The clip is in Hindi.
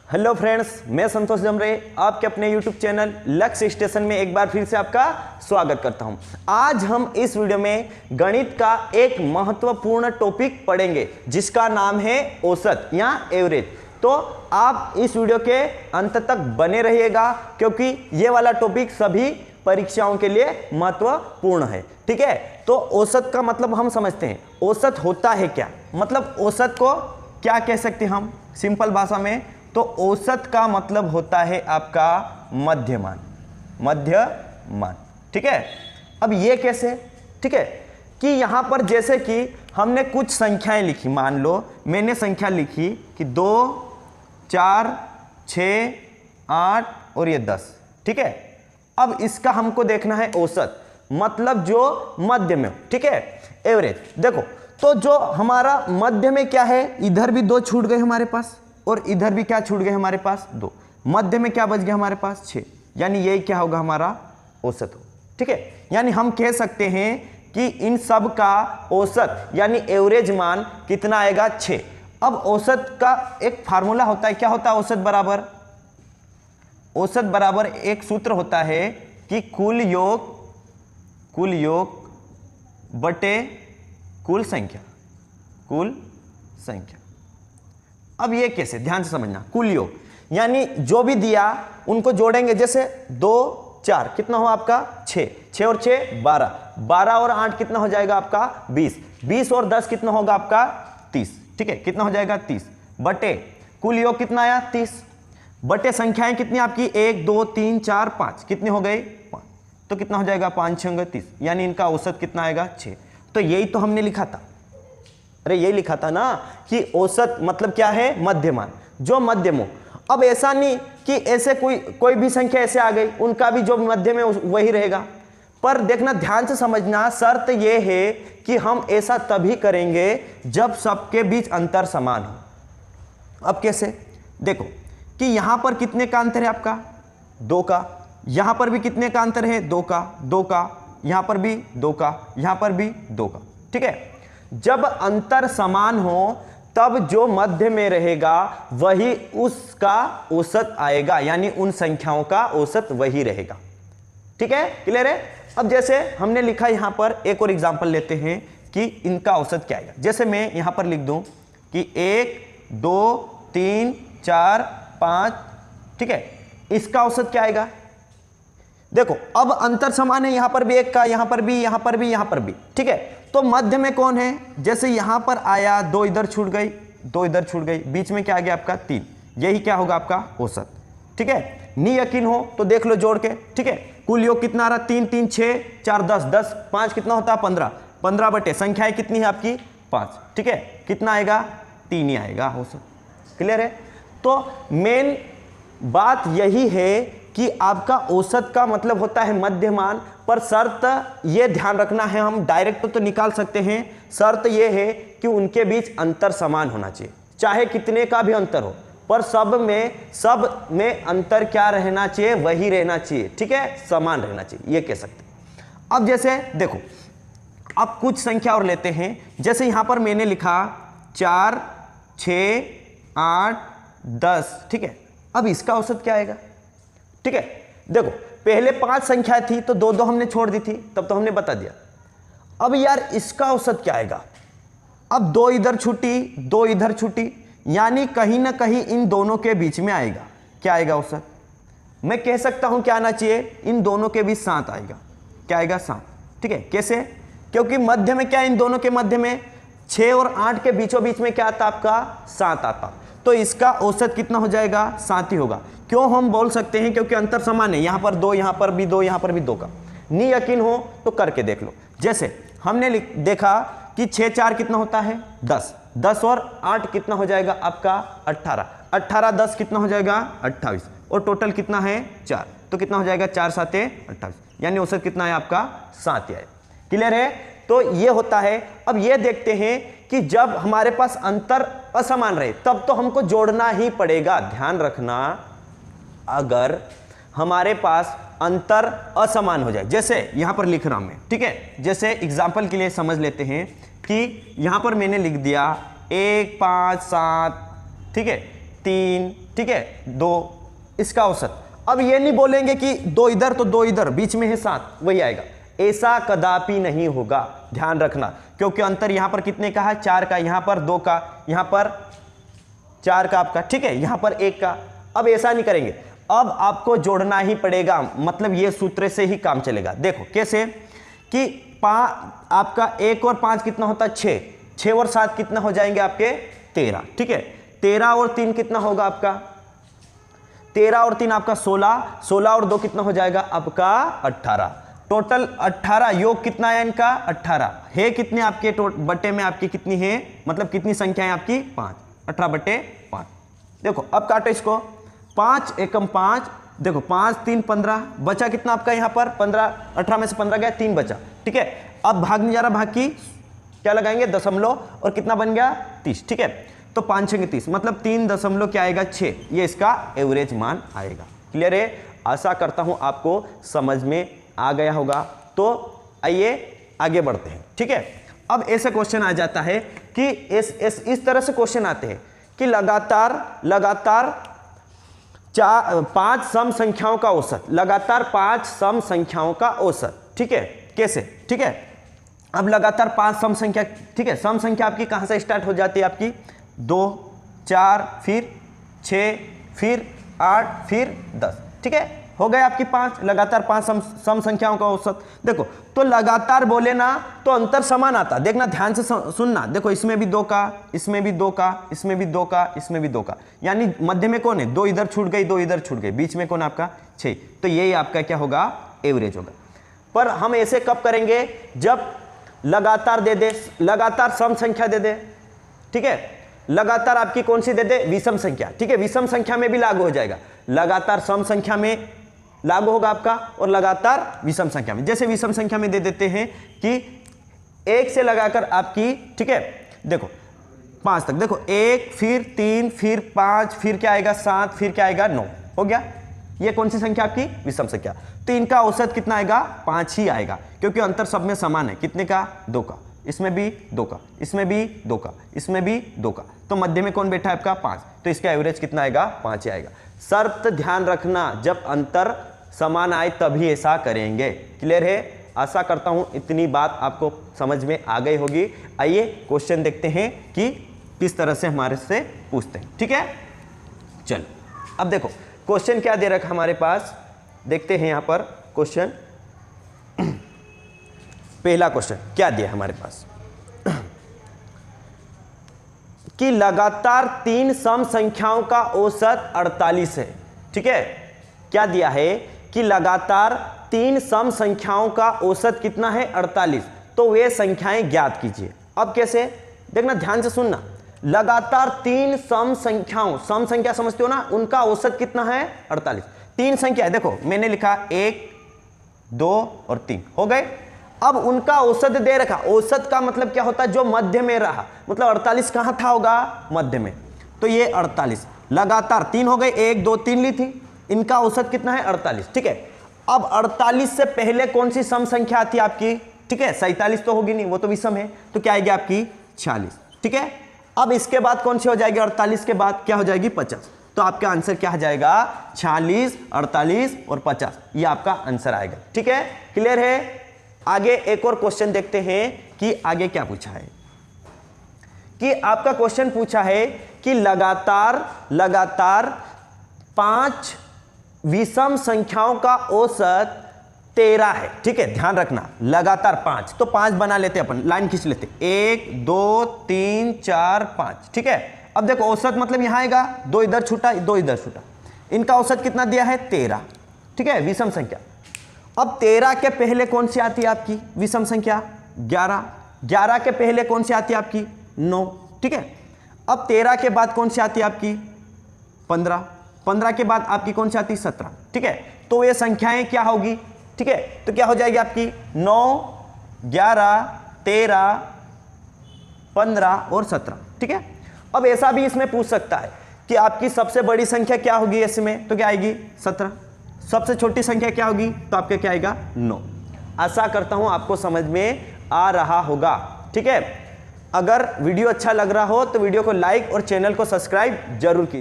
हेलो फ्रेंड्स, मैं संतोष जमरे आपके अपने यूट्यूब चैनल लक्ष्य स्टेशन में एक बार फिर से आपका स्वागत करता हूं। आज हम इस वीडियो में गणित का एक महत्वपूर्ण टॉपिक पढ़ेंगे जिसका नाम है औसत या एवरेज। तो आप इस वीडियो के अंत तक बने रहिएगा क्योंकि ये वाला टॉपिक सभी परीक्षाओं के लिए महत्वपूर्ण है। ठीक है, तो औसत का मतलब हम समझते हैं। औसत होता है क्या, मतलब औसत को क्या कह सकते हैं हम सिंपल भाषा में। तो औसत का मतलब होता है आपका मध्यमान, मध्यमान। ठीक है, अब ये कैसे, ठीक है, कि यहां पर जैसे कि हमने कुछ संख्याएं लिखी, मान लो मैंने संख्या लिखी कि 2, 4, 6, 8 और ये 10। ठीक है, अब इसका हमको देखना है औसत, मतलब जो मध्य में हो। ठीक है, एवरेज। देखो तो जो हमारा मध्य में क्या है, इधर भी 2 छूट गए हमारे पास और इधर भी क्या छूट गए हमारे पास 2। मध्य में क्या बच गया हमारे पास 6, यानी यही क्या होगा हमारा औसत हो। ठीक है, यानी हम कह सकते हैं कि इन सब का औसत यानी एवरेज मान कितना आएगा 6। अब औसत का एक फार्मूला होता है, क्या होता है औसत बराबर, औसत बराबर एक सूत्र होता है कि कुल योग बटे कुल संख्या, कुल संख्या। अब ये कैसे, ध्यान से समझना। कुल योग यानी जो भी दिया उनको जोड़ेंगे, जैसे 2, 4 कितना हो आपका 6, 6 और 6 12, 12 और 8 कितना हो जाएगा आपका 20, 20 और 10 कितना होगा आपका 30। ठीक है, कितना हो जाएगा 30 बटे कुल योग कितना आया 30 बटे संख्याएं कितनी आपकी 1, 2, 3, 4, 5 कितने हो गए 5, तो कितना हो जाएगा 5 6 30, यानी इनका औसत कितना आएगा 6। तो यही तो हमने लिखा था, अरे यही लिखा था ना कि औसत मतलब क्या है, मध्यमान, जो मध्यम हो। अब ऐसा नहीं कि ऐसे कोई भी संख्या ऐसे आ गई, उनका भी जो मध्य में वही रहेगा। पर देखना, ध्यान से समझना, शर्त यह है कि हम ऐसा तभी करेंगे जब सबके बीच अंतर समान हो। अब कैसे, देखो कि यहां पर कितने का अंतर है आपका 2 का, यहां पर भी कितने का अंतर है 2 का, 2 का, यहां पर भी 2 का, यहां पर भी 2 का। ठीक है, जब अंतर समान हो तब जो मध्य में रहेगा वही उसका औसत आएगा, यानी उन संख्याओं का औसत वही रहेगा। ठीक है, क्लियर है। अब जैसे हमने लिखा यहां पर एक और एग्जांपल लेते हैं कि इनका औसत क्या आएगा। जैसे मैं यहां पर लिख दूं कि 1, 2, 3, 4, 5। ठीक है, इसका औसत क्या आएगा। देखो अब अंतर समान है, यहां पर भी 1 का, यहां पर भी, यहां पर भी, यहां पर भी। ठीक है, तो मध्य में कौन है, जैसे यहां पर आया 2 इधर छूट गई, 2 इधर छूट गई, बीच में क्या आ गया आपका 3, यही क्या होगा आपका औसत। ठीक है, नहीं यकीन हो तो देख लो जोड़ के। ठीक है, कुल योग कितना आ रहा 3, 3, 6, 4, 10, 10, 5 कितना होता है 15, 15 बटे संख्याएं कितनी है आपकी 5। ठीक है, कितना आएगा 3 ही आएगा औसत। क्लियर है। तो मेन बात यही है कि आपका औसत का मतलब होता है मध्यमान, पर शर्त ये ध्यान रखना है, हम डायरेक्ट तो निकाल सकते हैं, शर्त ये है कि उनके बीच अंतर समान होना चाहिए, चाहे कितने का भी अंतर हो, पर सब में अंतर क्या रहना चाहिए, वही रहना चाहिए। ठीक है, समान रहना चाहिए, ये कह सकते हैं। अब जैसे देखो, अब कुछ संख्या और लेते हैं, जैसे यहां पर मैंने लिखा 4, 6, 8, 10। ठीक है, अब इसका औसत क्या आएगा। ठीक है, देखो पहले 5 संख्या थी तो 2 2 हमने छोड़ दी थी, तब तो हमने बता दिया। अब यार इसका औसत क्या आएगा। अब 2 इधर छूटी, 2 इधर छूटी, यानी कहीं ना कहीं इन दोनों के बीच में आएगा, क्या आएगा औसत। मैं कह सकता हूं क्या आना चाहिए, इन दोनों के बीच 7 आएगा। क्या आएगा 7। ठीक है, कैसे, क्योंकि मध्य में क्या, इन दोनों के मध्य में 6 और 8 के बीचों बीच में क्या आता आपका 7 आता, तो इसका औसत कितना हो जाएगा 7 ही होगा। क्यों हम बोल सकते हैं, क्योंकि अंतर समान है, यहां पर 2, यहां पर भी 2, यहां पर भी 2 का। नहीं यकीन हो तो करके देख लो। जैसे हमने देखा कि 6 4 कितना होता है 10, 10 और 8 कितना हो जाएगा आपका 18, 18 10 कितना हो जाएगा 28, और टोटल कितना है 4, तो कितना हो जाएगा 4 7 28, यानी औसत कितना है आपका 7 है। क्लियर है। तो ये होता है। अब ये देखते हैं कि जब हमारे पास अंतर असमान रहे तब तो हमको जोड़ना ही पड़ेगा। ध्यान रखना, अगर हमारे पास अंतर असमान हो जाए, जैसे यहां पर लिख रहा हूं मैं। ठीक है, जैसे एग्जांपल के लिए समझ लेते हैं कि यहां पर मैंने लिख दिया 1 5 7, ठीक है, 3 ठीक है, 2 इसका औसत। अब ये नहीं बोलेंगे कि 2 इधर तो 2 इधर, बीच में है 7, वही आएगा। ऐसा कदापि नहीं होगा, ध्यान रखना, क्योंकि अंतर यहां पर कितने का है, 4 का, यहां पर 2 का, यहां पर 4 का आपका, ठीक है, यहां पर 1 का। अब ऐसा नहीं करेंगे, अब आपको जोड़ना ही पड़ेगा, मतलब ये सूत्र से ही काम चलेगा। देखो कैसे कि आपका 1 और 5 कितना होता है, 6, 6 और 7 कितना हो जाएंगे आपके 13, ठीक है, 13 और 3 कितना होगा आपका, 13 और 3 आपका 16, 16 और 2 कितना हो जाएगा आपका 18, टोटल 18, योग कितना है इनका 18 है, कितने आपके बटे में आपकी कितनी है, मतलब कितनी संख्या है आपकी 5, 18/5। देखो अब काटो इसको, 5 एकम 5, देखो 5 3 15, बचा कितना आपका यहाँ पर 15, 18 में से 15 गया, 3 बचा, ठीक है। अब भाग नहीं जा रहा, भाग की क्या लगाएंगे, दशमलव, और कितना बन गया 30, ठीक है। तो 5 6 30, मतलब 3 दशमलव क्या आएगा 6, ये इसका एवरेज मान आएगा। क्लियर है, आशा करता हूं आपको समझ में आ गया होगा। तो आइए आगे बढ़ते हैं, ठीक है। अब ऐसे क्वेश्चन आ जाता है कि इस तरह से क्वेश्चन आते हैं कि लगातार 5 सम संख्याओं का औसत, लगातार 5 सम संख्याओं का औसत, ठीक है, कैसे, ठीक है। अब लगातार 5 सम संख्या, ठीक है, सम संख्या आपकी कहां से स्टार्ट हो जाती है, आपकी 2 4 फिर 6 फिर 8 फिर 10, ठीक है, हो गए आपकी 5, लगातार 5 सम संख्याओं का औसत। देखो तो लगातार बोले ना तो अंतर समान आता, देखना ध्यान से सुनना, देखो इसमें भी 2 का, इसमें भी 2 का, इसमें भी 2 का, इसमें भी 2 का, यानी मध्य में कौन है, 2 इधर छूट गई, 2 इधर छूट गई, बीच में कौन आपका 6, तो यही आपका क्या होगा, एवरेज होगा। पर हम ऐसे कब करेंगे, जब लगातार दे दे, लगातार सम संख्या दे दे, ठीक है, लगातार आपकी कौन सी दे दे, विषम संख्या, ठीक है, विषम संख्या में भी लागू हो जाएगा, लगातार सम संख्या में लागू होगा आपका, और लगातार विषम संख्या में, जैसे विषम संख्या में दे देते हैं कि 1 से लगाकर आपकी, ठीक है, देखो 5 तक, देखो 1 फिर 3 फिर 5 फिर क्या आएगा 7 फिर क्या आएगा 9, हो गया, ये कौन सी संख्या आपकी, विषम संख्या। तो इनका औसत कितना आएगा, 5 ही आएगा, क्योंकि अंतर सब में समान है, कितने का, 2 का, इसमें भी 2 का, इसमें भी 2 का, इसमें भी 2 का, तो मध्य में कौन बैठा है आपका 5, तो इसका एवरेज कितना आएगा, 5 ही आएगा। शर्त ध्यान रखना, जब अंतर समान आए तभी ऐसा करेंगे। क्लियर है, आशा करता हूं इतनी बात आपको समझ में आ गई होगी। आइए क्वेश्चन देखते हैं कि किस तरह से हमारे से पूछते हैं, ठीक है। चलो अब देखो क्वेश्चन क्या दे रखा हमारे पास, देखते हैं यहां पर क्वेश्चन। पहला क्वेश्चन क्या दिया हमारे पास कि लगातार 3 सम संख्याओं का औसत 48 है, ठीक है। क्या दिया है कि लगातार 3 सम संख्याओं का औसत कितना है, 48, तो वे संख्याएं ज्ञात कीजिए। अब कैसे, देखना ध्यान से सुनना, लगातार 3 सम संख्याओं, सम संख्या समझते हो ना, उनका औसत कितना है 48, 3 संख्या है, देखो मैंने लिखा 1 2 और 3, हो गए। अब उनका औसत दे रखा, औसत का मतलब क्या होता है, जो मध्य में रहा, मतलब 48 कहां था होगा, मध्य में, तो ये 48 लगातार 3 हो गए, 1 2 3 ली थी, इनका औसत कितना है 48, ठीक है। अब 48 से पहले कौन सी सम संख्या आती है आपकी, ठीक है, 47 तो होगी नहीं, वो तो विषम है, तो क्या आएगी आपकी 46, ठीक है। अब इसके बाद कौन सी हो जाएगी, 48 के बाद क्या हो जाएगी 50, तो आपका आंसर क्या हो जाएगा 46 48 और 50, ये आपका आंसर आएगा, ठीक है। क्लियर है। आगे एक और क्वेश्चन देखते हैं कि आगे क्या पूछा है, कि आपका क्वेश्चन पूछा है कि लगातार 5 विषम संख्याओं का औसत 13 है, ठीक है, ध्यान रखना, लगातार 5, तो 5 बना लेते अपन, लाइन खींच लेते, 1 2 3 4 5, ठीक है। अब देखो औसत मतलब यहां आएगा, 2 इधर छूटा 2 इधर छूटा, इनका औसत कितना दिया है 13, ठीक है, विषम संख्या। अब 13 के पहले कौन सी आती है आपकी विषम संख्या, 11, 11 के पहले कौन सी आती है आपकी 9, ठीक है। अब 13 के बाद कौन सी आती है आपकी 15, 15 के बाद आपकी कौन सी आती है 17, ठीक है। तो ये संख्याएं क्या होगी, ठीक है, तो क्या हो जाएगी आपकी 9 11 13 15 और 17, ठीक है। अब ऐसा भी इसमें पूछ सकता है कि आपकी सबसे बड़ी संख्या क्या होगी इसमें, तो क्या आएगी 17, सबसे छोटी संख्या क्या होगी, तो आपका क्या आएगा 9। आशा करता हूं आपको समझ में आ रहा होगा, ठीक है। अगर वीडियो अच्छा लग रहा हो तो वीडियो को लाइक और चैनल को सब्सक्राइब जरूर कीजिए।